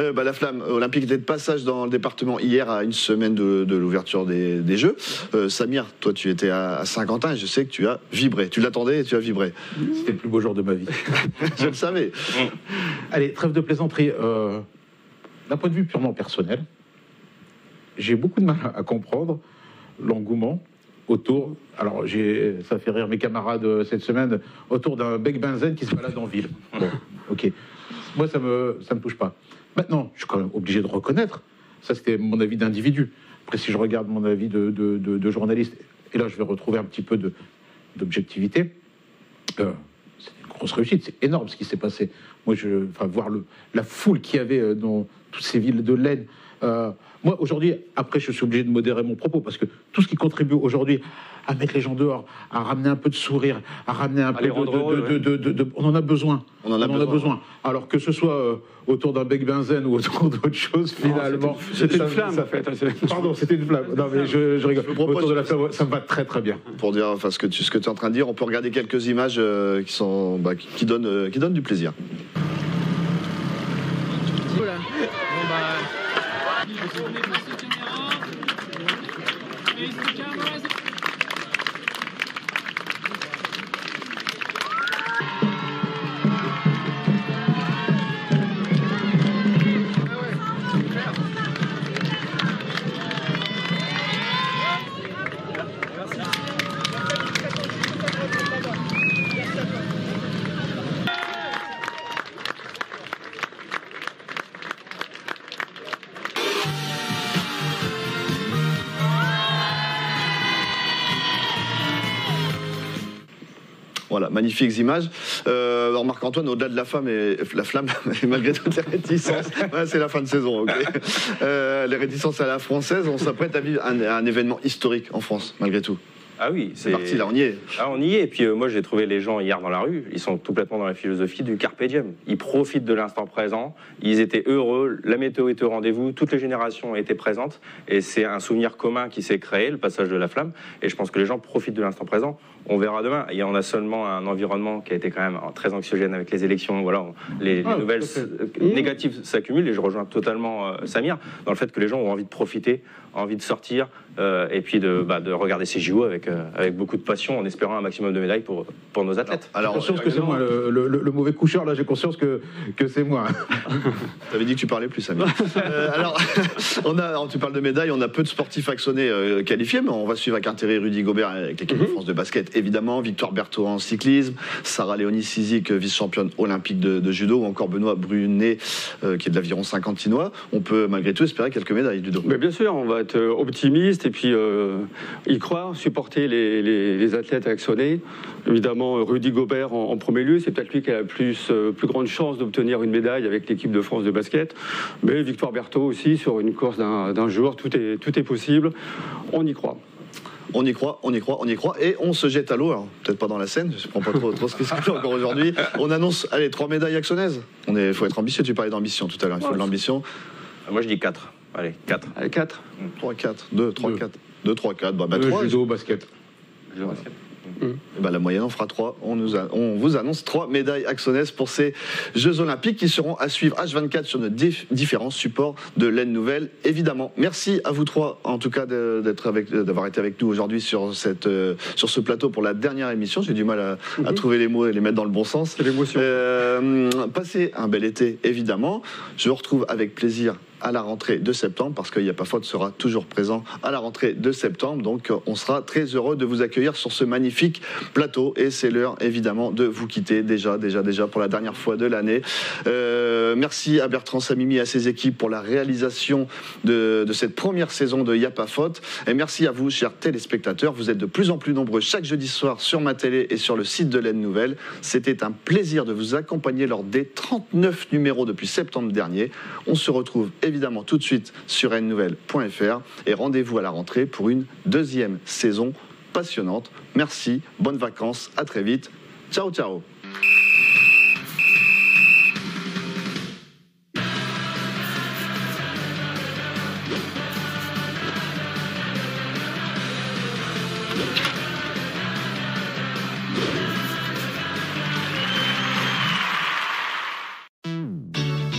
La Flamme Olympique était de passage dans le département hier à une semaine de l'ouverture des Jeux. Samir, toi tu étais à Saint-Quentin et je sais que tu as vibré. Tu l'attendais et tu as vibré. C'était le plus beau jour de ma vie. Je le savais. Allez, trêve de plaisanterie. D'un point de vue purement personnel, j'ai beaucoup de mal à comprendre l'engouement autour, alors ça fait rire mes camarades cette semaine, autour d'un bec benzène qui se balade en ville. Bon, ok. Moi, ça me touche pas. Maintenant, je suis quand même obligé de reconnaître, ça c'était mon avis d'individu. Après, si je regarde mon avis de journaliste, et là je vais retrouver un petit peu d'objectivité, c'est une grosse réussite, c'est énorme ce qui s'est passé. Moi, voir la foule qu'il y avait dans toutes ces villes de l'Aisne. Moi, aujourd'hui, après, je suis obligé de modérer mon propos parce que tout ce qui contribue aujourd'hui à mettre les gens dehors, à ramener un peu de sourire, à ramener un peu on en a besoin. On en a besoin. Alors que ce soit autour d'un bec benzène ou autour d'autre chose, finalement. C'était une flamme, en fait. Pardon, c'était une flamme. Non, mais je rigole. Autour de la flamme, ça me va très très bien. Pour dire ce que tu es en train de dire, on peut regarder quelques images qui donnent du plaisir. Voilà. Voilà, magnifiques images. Marc-Antoine, au-delà de la flamme et malgré toutes les réticences, c'est la fin de saison, ok. Les réticences à la française, on s'apprête à vivre un événement historique en France, malgré tout. Ah oui, c'est parti, là, on y est. Ah, on y est. Et puis moi, j'ai trouvé les gens hier dans la rue. Ils sont complètement dans la philosophie du carpe diem. Ils profitent de l'instant présent. Ils étaient heureux. La météo était au rendez-vous. Toutes les générations étaient présentes. Et c'est un souvenir commun qui s'est créé, le passage de la flamme. Et je pense que les gens profitent de l'instant présent. On verra demain. Et on a seulement un environnement qui a été quand même très anxiogène avec les élections. Voilà, les nouvelles négatives s'accumulent. Et je rejoins totalement Samir dans le fait que les gens ont envie de profiter, envie de sortir, et puis de regarder ces JO avec beaucoup de passion, en espérant un maximum de médailles pour nos athlètes. Alors, j'ai conscience que c'est moi le mauvais coucheur. Là, j'ai conscience que c'est moi. Tu avais dit que tu parlais plus, Samir. Alors, tu parles de médailles. On a peu de sportifs axonais qualifiés, mais on va suivre avec intérêt Rudy Gobert avec l'équipe de France de basket, évidemment. Victoire Berthaud en cyclisme, Sarah Léonie Sizik, vice-championne olympique de judo, ou encore Benoît Brunet, qui est de l'aviron 50-tinois. On peut malgré tout espérer quelques médailles du dos. Mais bien sûr, on va être optimiste et puis y croire, supporter les athlètes axonais. Évidemment, Rudy Gobert en premier lieu, c'est peut-être lui qui a la plus grande chance d'obtenir une médaille avec l'équipe de France de basket. Mais Victoire Berthaud aussi, sur une course d'un jour, tout est possible. On y croit. On y croit, et on se jette à l'eau, alors peut-être pas dans la Seine, je ne prends pas trop ce qui se passe encore aujourd'hui. On annonce, 3 médailles axonaises. Il faut être ambitieux, tu parlais d'ambition tout à l'heure, il faut de l'ambition. Moi je dis 4. Allez, 4. Allez, 4. 3, 4, 2, 3, 4. 2, 3, 4. 3. Judo, basket. La moyenne, on fera 3. On vous annonce 3 médailles axonaises pour ces Jeux Olympiques qui seront à suivre H24 sur nos différents supports de l'Aisne Nouvelle, évidemment. Merci à vous 3, en tout cas, d'avoir été avec nous aujourd'hui sur ce plateau pour la dernière émission. J'ai du mal à trouver les mots et les mettre dans le bon sens. C'est l'émotion. Passez un bel été, évidemment. Je vous retrouve avec plaisir à la rentrée de septembre, parce qu'il n'y a pas faute sera toujours présent à la rentrée de septembre. Donc on sera très heureux de vous accueillir sur ce magnifique plateau, et c'est l'heure évidemment de vous quitter déjà pour la dernière fois de l'année. Merci à Bertrand Samimi et à ses équipes pour la réalisation de cette première saison de Y a pas faute, et merci à vous, chers téléspectateurs. Vous êtes de plus en plus nombreux chaque jeudi soir sur ma télé et sur le site de l'Aisne Nouvelle. C'était un plaisir de vous accompagner lors des 39 numéros depuis septembre dernier. On se retrouve évidemment tout de suite sur aisnenouvelle.fr, et rendez-vous à la rentrée pour une deuxième saison passionnante. Merci, bonnes vacances, à très vite. Ciao, ciao.